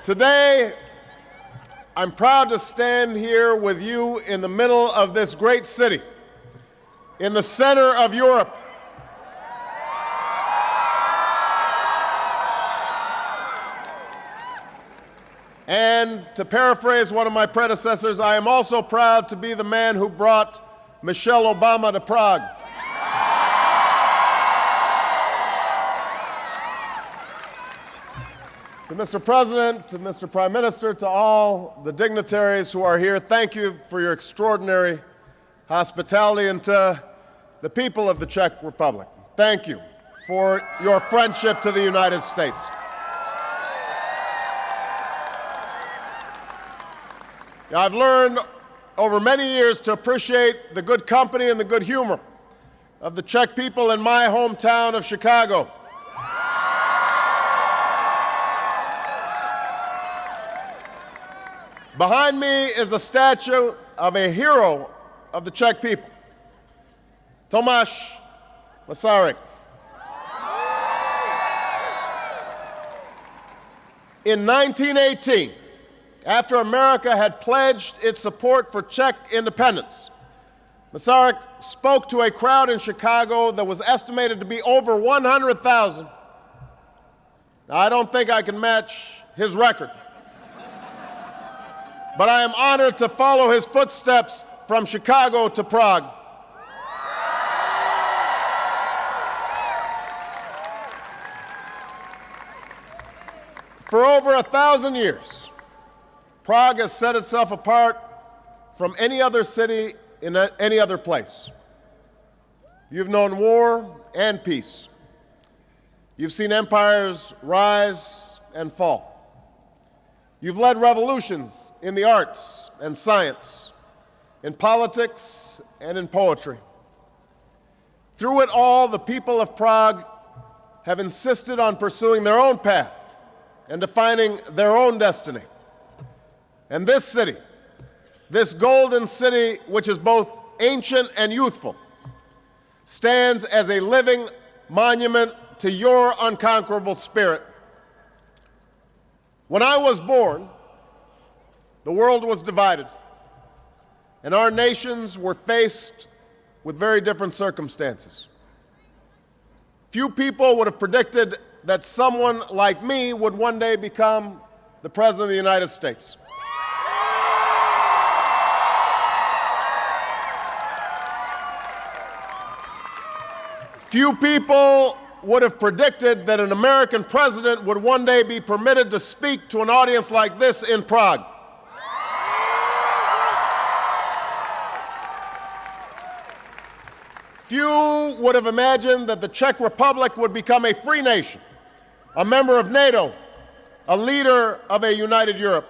Today, I'm proud to stand here with you in the middle of this great city, in the center of Europe. And to paraphrase one of my predecessors, I am also proud to be the man who brought Michelle Obama to Prague. To Mr. President, to Mr. Prime Minister, to all the dignitaries who are here, thank you for your extraordinary hospitality, and to the people of the Czech Republic, thank you for your friendship to the United States. I've learned over many years to appreciate the good company and the good humor of the Czech people in my hometown of Chicago. Behind me is a statue of a hero of the Czech people, Tomáš Masaryk. In 1918, after America had pledged its support for Czech independence, Masaryk spoke to a crowd in Chicago that was estimated to be over 100,000. Now, I don't think I can match his record, but I am honored to follow his footsteps from Chicago to Prague. For over 1,000 years, Prague has set itself apart from any other city in any other place. You've known war and peace. You've seen empires rise and fall. You've led revolutions in the arts and science, in politics and in poetry. Through it all, the people of Prague have insisted on pursuing their own path and defining their own destiny. And this city, this golden city, which is both ancient and youthful, stands as a living monument to your unconquerable spirit. When I was born, the world was divided, and our nations were faced with very different circumstances. Few people would have predicted that someone like me would one day become the President of the United States. Few people would have predicted that an American president would one day be permitted to speak to an audience like this in Prague. Few would have imagined that the Czech Republic would become a free nation, a member of NATO, a leader of a united Europe.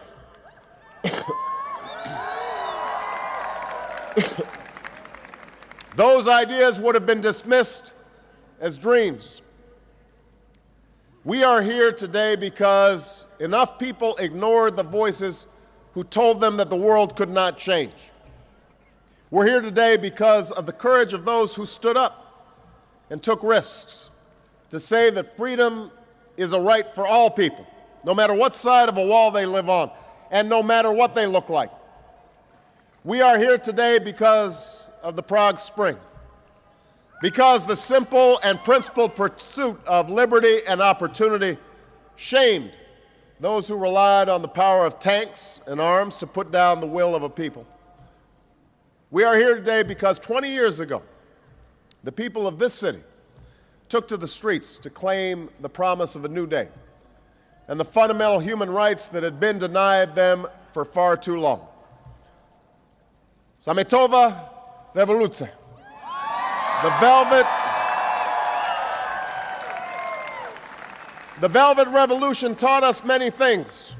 Those ideas would have been dismissed as dreams. We are here today because enough people ignored the voices who told them that the world could not change. We're here today because of the courage of those who stood up and took risks to say that freedom is a right for all people, no matter what side of a wall they live on, and no matter what they look like. We are here today because of the Prague Spring, because the simple and principled pursuit of liberty and opportunity shamed those who relied on the power of tanks and arms to put down the will of a people. We are here today because 20 years ago, the people of this city took to the streets to claim the promise of a new day and the fundamental human rights that had been denied them for far too long. Sametova revoluce. The Velvet Revolution taught us many things.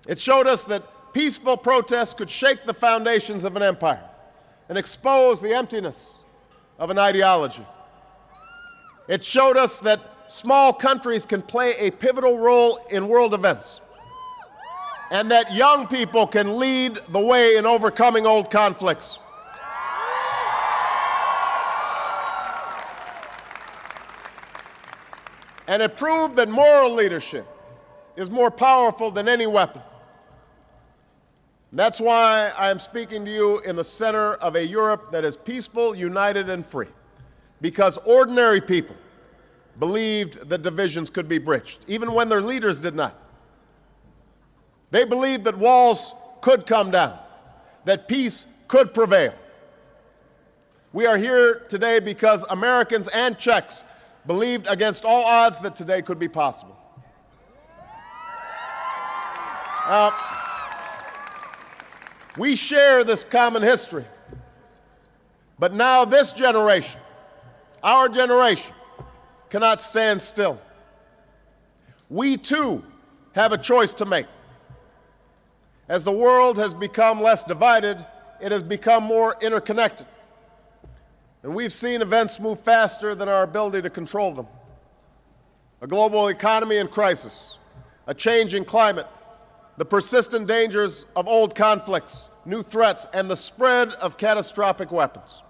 It showed us that peaceful protests could shake the foundations of an empire and expose the emptiness of an ideology. It showed us that small countries can play a pivotal role in world events, and that young people can lead the way in overcoming old conflicts. And it proved that moral leadership is more powerful than any weapon. That's why I am speaking to you in the center of a Europe that is peaceful, united, and free, because ordinary people believed that divisions could be bridged, even when their leaders did not. They believed that walls could come down, that peace could prevail. We are here today because Americans and Czechs believed against all odds that today could be possible. We share this common history, but now this generation, our generation, cannot stand still. We too have a choice to make. As the world has become less divided, it has become more interconnected. And we've seen events move faster than our ability to control them. A global economy in crisis, a changing climate, the persistent dangers of old conflicts, new threats, and the spread of catastrophic weapons.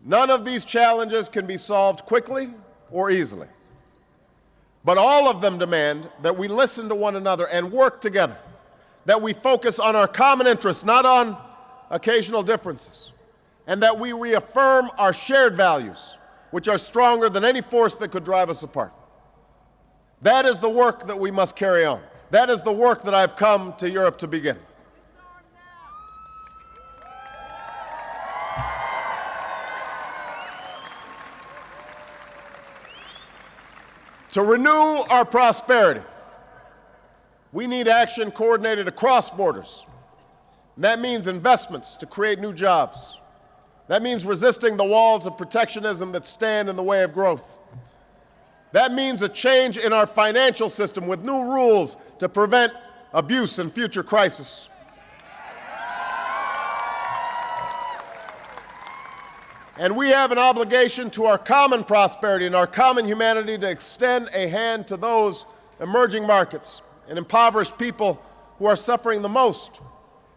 None of these challenges can be solved quickly or easily. But all of them demand that we listen to one another and work together, that we focus on our common interests, not on occasional differences, and that we reaffirm our shared values, which are stronger than any force that could drive us apart. That is the work that we must carry on. That is the work that I've come to Europe to begin. To renew our prosperity, we need action coordinated across borders. And that means investments to create new jobs. That means resisting the walls of protectionism that stand in the way of growth. That means a change in our financial system with new rules to prevent abuse and future crisis. And we have an obligation to our common prosperity and our common humanity to extend a hand to those emerging markets and impoverished people who are suffering the most,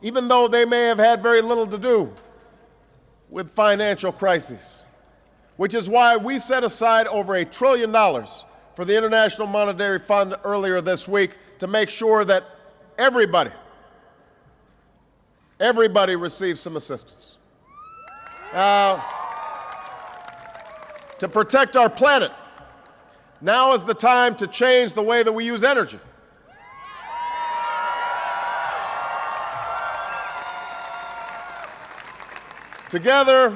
even though they may have had very little to do with financial crises. Which is why we set aside over $1 trillion for the International Monetary Fund earlier this week to make sure that everybody receives some assistance. To protect our planet, now is the time to change the way that we use energy. Together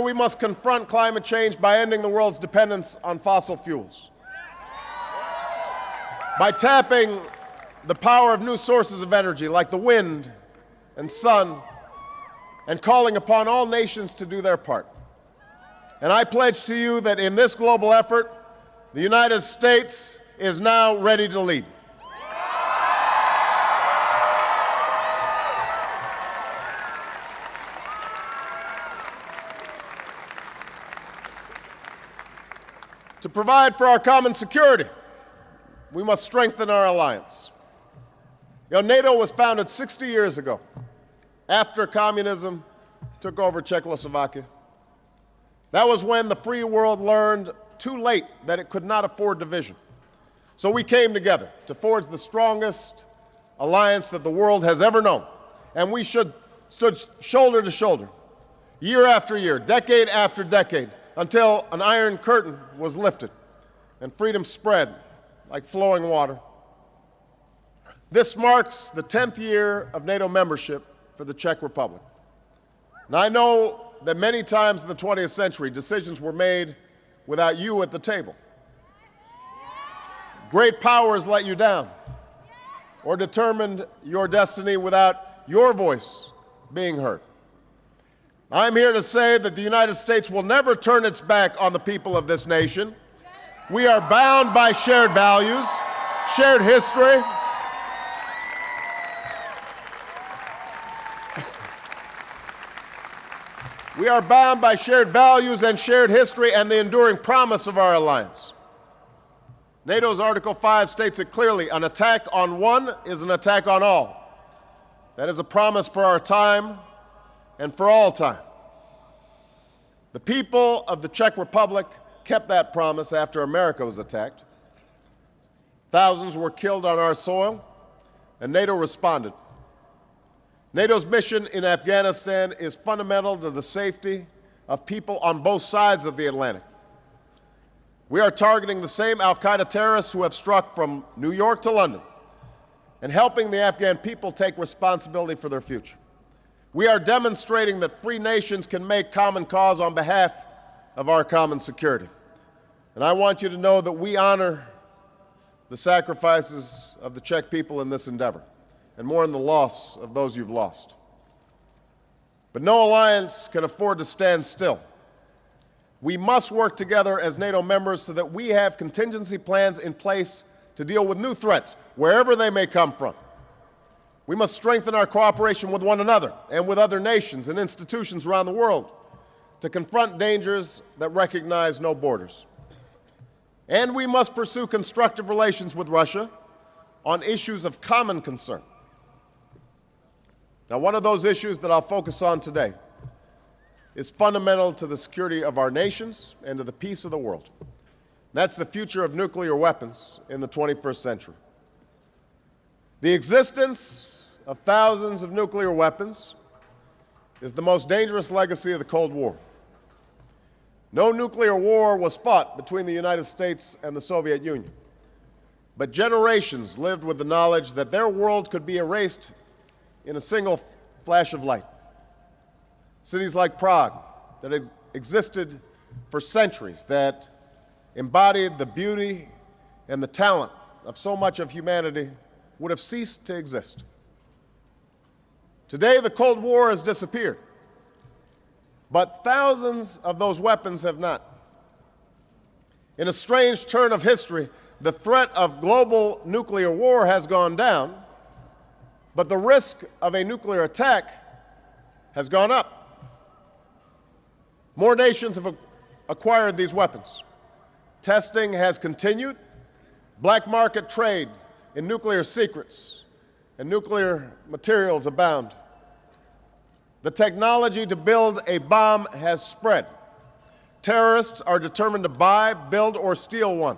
we must confront climate change by ending the world's dependence on fossil fuels, by tapping the power of new sources of energy like the wind and sun, and calling upon all nations to do their part. And I pledge to you that in this global effort, the United States is now ready to lead. To provide for our common security, we must strengthen our alliance. NATO was founded 60 years ago, after communism took over Czechoslovakia. That was when the free world learned too late that it could not afford division. So we came together to forge the strongest alliance that the world has ever known. And we stood shoulder to shoulder, year after year, decade after decade, until an iron curtain was lifted and freedom spread like flowing water. This marks the 10th year of NATO membership for the Czech Republic. And I know that many times in the 20th century, decisions were made without you at the table. Great powers let you down or determined your destiny without your voice being heard. I'm here to say that the United States will never turn its back on the people of this nation. We are bound by shared values, shared history. We are bound by shared values and shared history and the enduring promise of our alliance. NATO's Article 5 states it clearly: an attack on one is an attack on all. That is a promise for our time and for all time. The people of the Czech Republic kept that promise after America was attacked. Thousands were killed on our soil, and NATO responded. NATO's mission in Afghanistan is fundamental to the safety of people on both sides of the Atlantic. We are targeting the same al-Qaeda terrorists who have struck from New York to London and helping the Afghan people take responsibility for their future. We are demonstrating that free nations can make common cause on behalf of our common security. And I want you to know that we honor the sacrifices of the Czech people in this endeavor, and more in the loss of those you've lost. But no alliance can afford to stand still. We must work together as NATO members so that we have contingency plans in place to deal with new threats, wherever they may come from. We must strengthen our cooperation with one another and with other nations and institutions around the world to confront dangers that recognize no borders. And we must pursue constructive relations with Russia on issues of common concern. Now, one of those issues that I'll focus on today is fundamental to the security of our nations and to the peace of the world. That's the future of nuclear weapons in the 21st century. The existence of thousands of nuclear weapons is the most dangerous legacy of the Cold War. No nuclear war was fought between the United States and the Soviet Union, but generations lived with the knowledge that their world could be erased in a single flash of light. Cities like Prague that existed for centuries, that embodied the beauty and the talent of so much of humanity, would have ceased to exist. Today, the Cold War has disappeared, but thousands of those weapons have not. In a strange turn of history, the threat of global nuclear war has gone down, but the risk of a nuclear attack has gone up. More nations have acquired these weapons. Testing has continued. Black market trade in nuclear secrets and nuclear materials abound. The technology to build a bomb has spread. Terrorists are determined to buy, build, or steal one.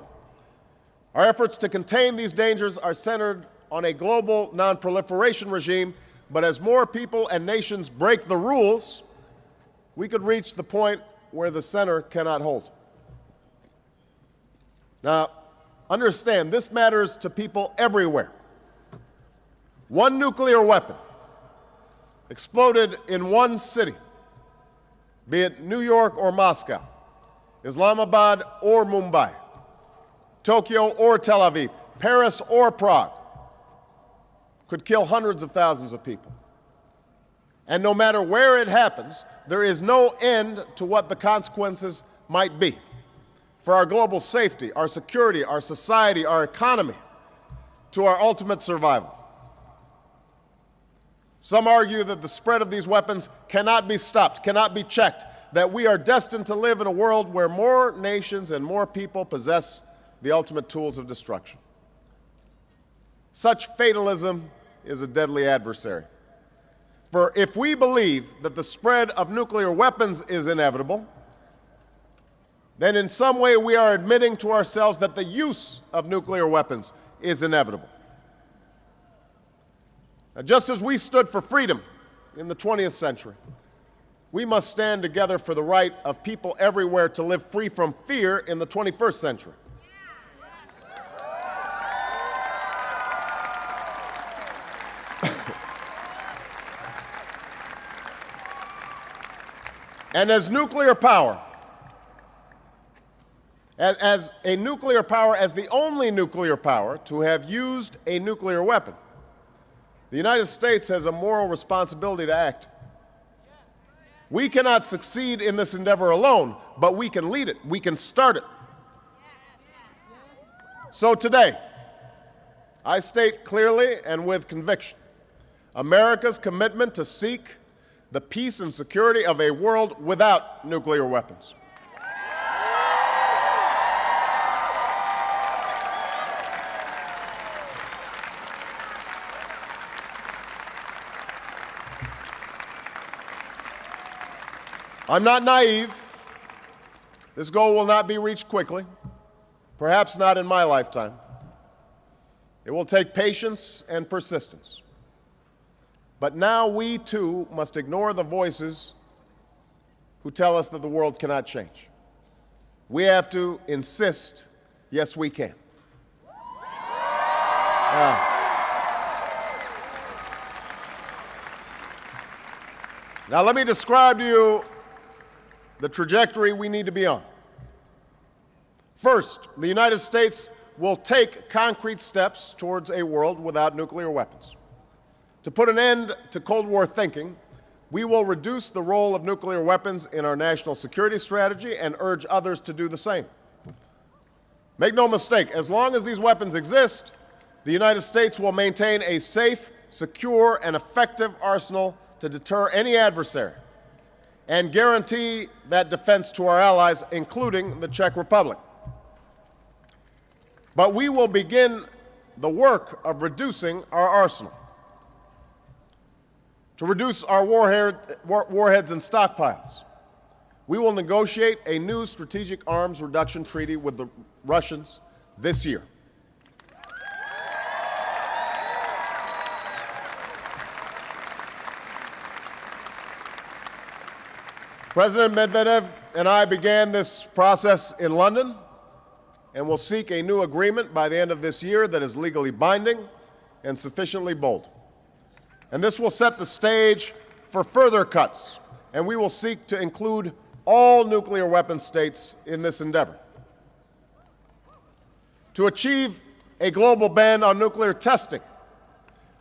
Our efforts to contain these dangers are centered on a global non-proliferation regime, but as more people and nations break the rules, we could reach the point where the center cannot hold. Now, understand, this matters to people everywhere. One nuclear weapon exploded in one city, be it New York or Moscow, Islamabad or Mumbai, Tokyo or Tel Aviv, Paris or Prague, could kill hundreds of thousands of people. And no matter where it happens, there is no end to what the consequences might be for our global safety, our security, our society, our economy, to our ultimate survival. Some argue that the spread of these weapons cannot be stopped, cannot be checked, that we are destined to live in a world where more nations and more people possess the ultimate tools of destruction. Such fatalism is a deadly adversary. For if we believe that the spread of nuclear weapons is inevitable, then in some way we are admitting to ourselves that the use of nuclear weapons is inevitable. Now, just as we stood for freedom in the 20th century, we must stand together for the right of people everywhere to live free from fear in the 21st century. And as nuclear power, as the only nuclear power to have used a nuclear weapon, the United States has a moral responsibility to act. We cannot succeed in this endeavor alone, but we can lead it. We can start it. So today, I state clearly and with conviction America's commitment to seek the peace and security of a world without nuclear weapons. I'm not naive. This goal will not be reached quickly, perhaps not in my lifetime. It will take patience and persistence. But now we, too, must ignore the voices who tell us that the world cannot change. We have to insist, yes, we can. Now, let me describe to you the trajectory we need to be on. First, the United States will take concrete steps towards a world without nuclear weapons. To put an end to Cold War thinking, we will reduce the role of nuclear weapons in our national security strategy and urge others to do the same. Make no mistake, as long as these weapons exist, the United States will maintain a safe, secure, and effective arsenal to deter any adversary and guarantee that defense to our allies, including the Czech Republic. But we will begin the work of reducing our arsenal. To reduce our warheads and stockpiles, we will negotiate a new strategic arms reduction treaty with the Russians this year. President Medvedev and I began this process in London and will seek a new agreement by the end of this year that is legally binding and sufficiently bold. And this will set the stage for further cuts, and we will seek to include all nuclear weapon states in this endeavor. To achieve a global ban on nuclear testing,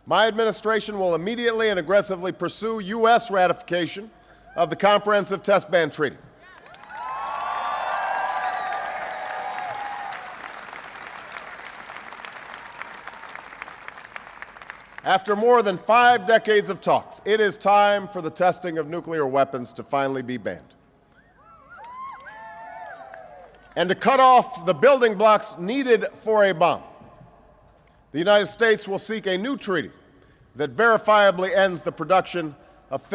my administration will immediately and aggressively pursue U.S. ratification of the Comprehensive Test Ban Treaty. After more than 5 decades of talks, it is time for the testing of nuclear weapons to finally be banned. And to cut off the building blocks needed for a bomb, the United States will seek a new treaty that verifiably ends the production of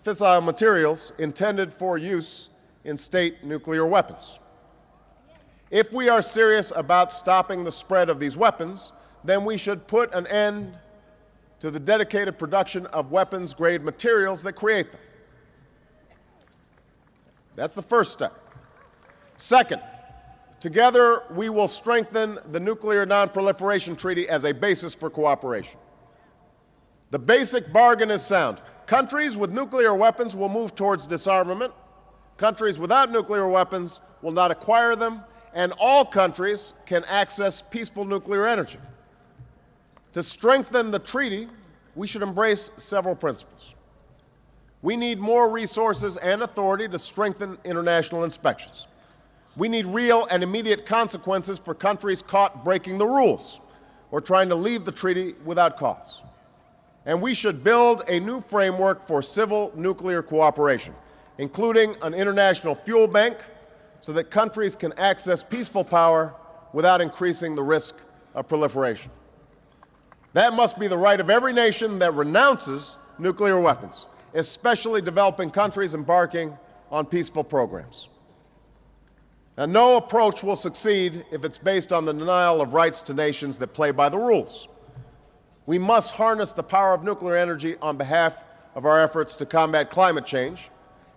fissile materials intended for use in state nuclear weapons. If we are serious about stopping the spread of these weapons, then we should put an end to the dedicated production of weapons-grade materials that create them. That's the first step. Second, together we will strengthen the Nuclear Non-Proliferation Treaty as a basis for cooperation. The basic bargain is sound. Countries with nuclear weapons will move towards disarmament. Countries without nuclear weapons will not acquire them, and all countries can access peaceful nuclear energy. To strengthen the treaty, we should embrace several principles. We need more resources and authority to strengthen international inspections. We need real and immediate consequences for countries caught breaking the rules or trying to leave the treaty without cause. And we should build a new framework for civil nuclear cooperation, including an international fuel bank, so that countries can access peaceful power without increasing the risk of proliferation. That must be the right of every nation that renounces nuclear weapons, especially developing countries embarking on peaceful programs. Now, no approach will succeed if it's based on the denial of rights to nations that play by the rules. We must harness the power of nuclear energy on behalf of our efforts to combat climate change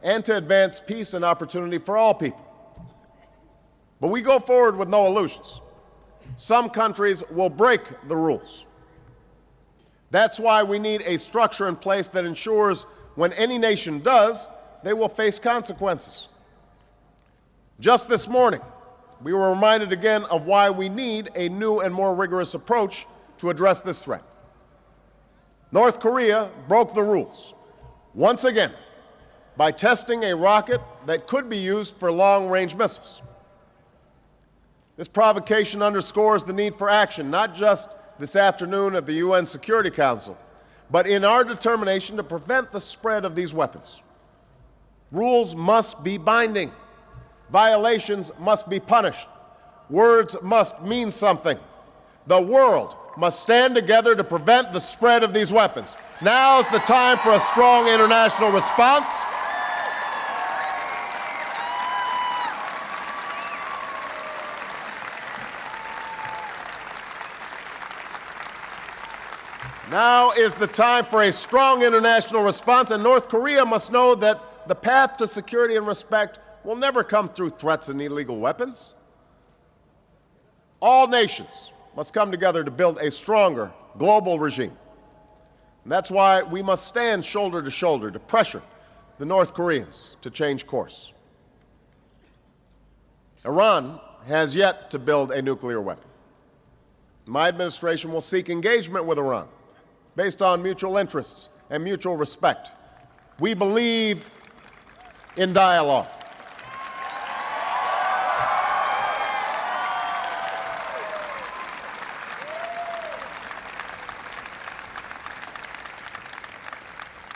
and to advance peace and opportunity for all people. But we go forward with no illusions. Some countries will break the rules. That's why we need a structure in place that ensures when any nation does, they will face consequences. Just this morning, we were reminded again of why we need a new and more rigorous approach to address this threat. North Korea broke the rules, once again, by testing a rocket that could be used for long-range missiles. This provocation underscores the need for action, not just this afternoon at the UN Security Council, but in our determination to prevent the spread of these weapons. Rules must be binding. Violations must be punished. Words must mean something. The world must stand together to prevent the spread of these weapons. Now's the time for a strong international response. Now is the time for a strong international response, and North Korea must know that the path to security and respect will never come through threats and illegal weapons. All nations must come together to build a stronger global regime. And that's why we must stand shoulder to shoulder to pressure the North Koreans to change course. Iran has yet to build a nuclear weapon. My administration will seek engagement with Iran based on mutual interests and mutual respect. We believe in dialogue.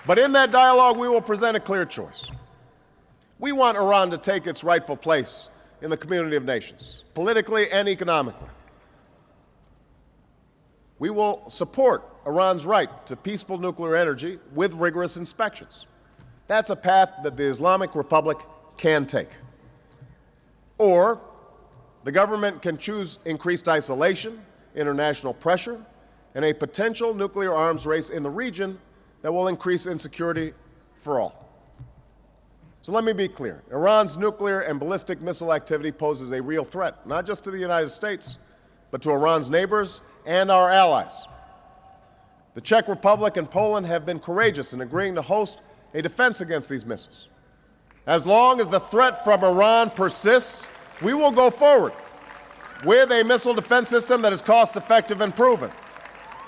But in that dialogue, we will present a clear choice. We want Iran to take its rightful place in the community of nations, politically and economically. We will support Iran's right to peaceful nuclear energy with rigorous inspections. That's a path that the Islamic Republic can take. Or the government can choose increased isolation, international pressure, and a potential nuclear arms race in the region that will increase insecurity for all. So let me be clear. Iran's nuclear and ballistic missile activity poses a real threat, not just to the United States, but to Iran's neighbors and our allies. The Czech Republic and Poland have been courageous in agreeing to host a defense against these missiles. As long as the threat from Iran persists, we will go forward with a missile defense system that is cost-effective and proven.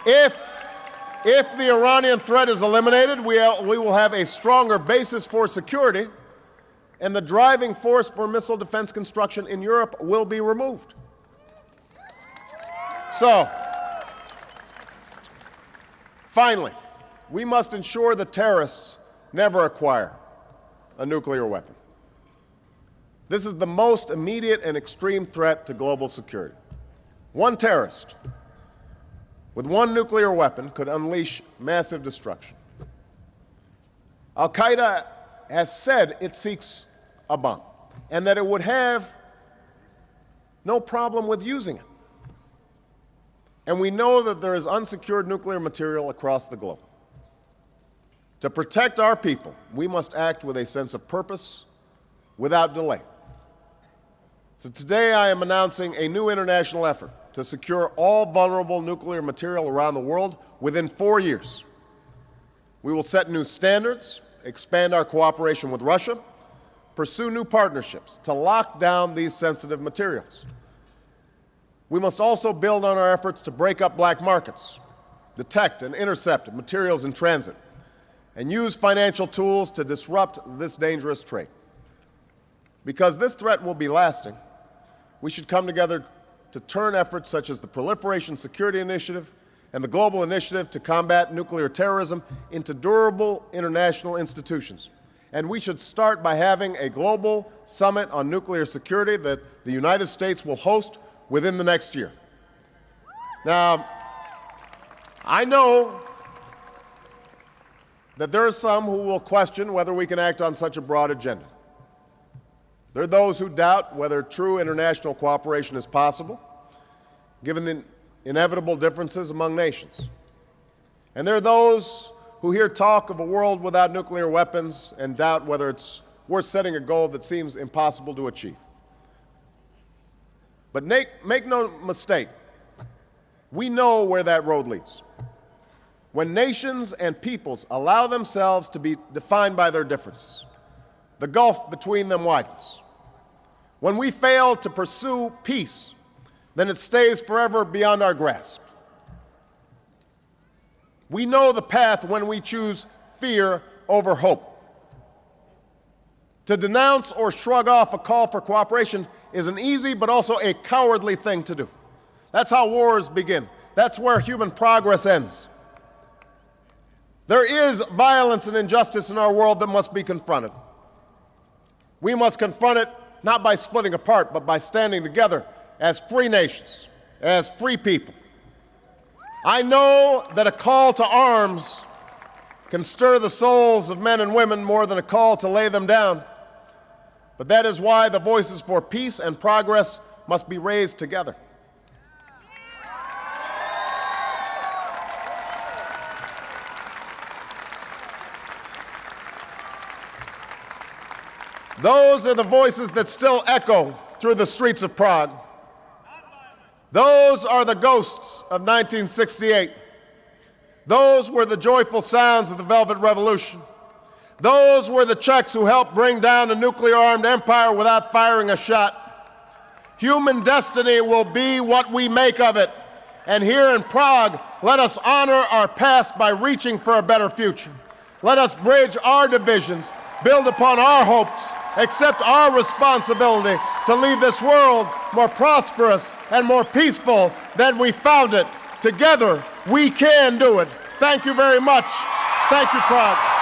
If the Iranian threat is eliminated, we will have a stronger basis for security, and the driving force for missile defense construction in Europe will be removed. So, finally, we must ensure that terrorists never acquire a nuclear weapon. This is the most immediate and extreme threat to global security. One terrorist with one nuclear weapon could unleash massive destruction. Al-Qaeda has said it seeks a bomb and that it would have no problem with using it. And we know that there is unsecured nuclear material across the globe. To protect our people, we must act with a sense of purpose without delay. So today I am announcing a new international effort to secure all vulnerable nuclear material around the world within 4 years. We will set new standards, expand our cooperation with Russia, pursue new partnerships to lock down these sensitive materials. We must also build on our efforts to break up black markets, detect and intercept materials in transit, and use financial tools to disrupt this dangerous trade. Because this threat will be lasting, we should come together to turn efforts such as the Proliferation Security Initiative and the Global Initiative to Combat Nuclear Terrorism into durable international institutions. And we should start by having a global summit on nuclear security that the United States will host within the next year. Now, I know that there are some who will question whether we can act on such a broad agenda. There are those who doubt whether true international cooperation is possible, given the inevitable differences among nations. And there are those who hear talk of a world without nuclear weapons and doubt whether it's worth setting a goal that seems impossible to achieve. But make no mistake, we know where that road leads. When nations and peoples allow themselves to be defined by their differences, the gulf between them widens. When we fail to pursue peace, then it stays forever beyond our grasp. We know the path when we choose fear over hope. To denounce or shrug off a call for cooperation is an easy but also a cowardly thing to do. That's how wars begin. That's where human progress ends. There is violence and injustice in our world that must be confronted. We must confront it not by splitting apart, but by standing together as free nations, as free people. I know that a call to arms can stir the souls of men and women more than a call to lay them down. But that is why the voices for peace and progress must be raised together. Those are the voices that still echo through the streets of Prague. Those are the ghosts of 1968. Those were the joyful sounds of the Velvet Revolution. Those were the Czechs who helped bring down a nuclear-armed empire without firing a shot. Human destiny will be what we make of it. And here in Prague, let us honor our past by reaching for a better future. Let us bridge our divisions, build upon our hopes, accept our responsibility to leave this world more prosperous and more peaceful than we found it. Together, we can do it. Thank you very much. Thank you, Prague.